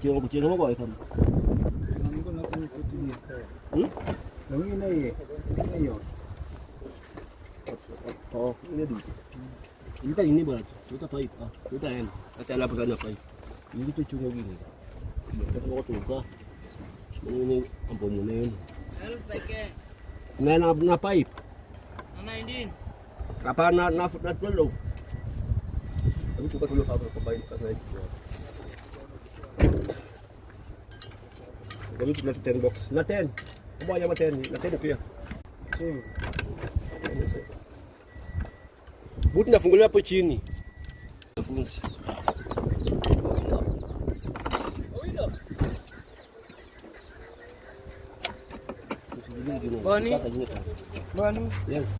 Kucing mo ko ikan. Ano ko na kung kutingin ko. Yung inayo. Oh, ini dito. Ini berat. Kita paip. Kita yan. At ala pa sana paip. Hindi to chungo gini. Ito ko tuka. Ini ang pumuno yun. Help paike. Na paip. Ana indin. Apa na tulo. Kami tuka tulo ka pa paip kasi. Kami tuka 10 box. Na 10. Kumaya ma 10. Na 10 kuya. Sim. Buti nafungulia hapo chini. Bani. Bani. Yes.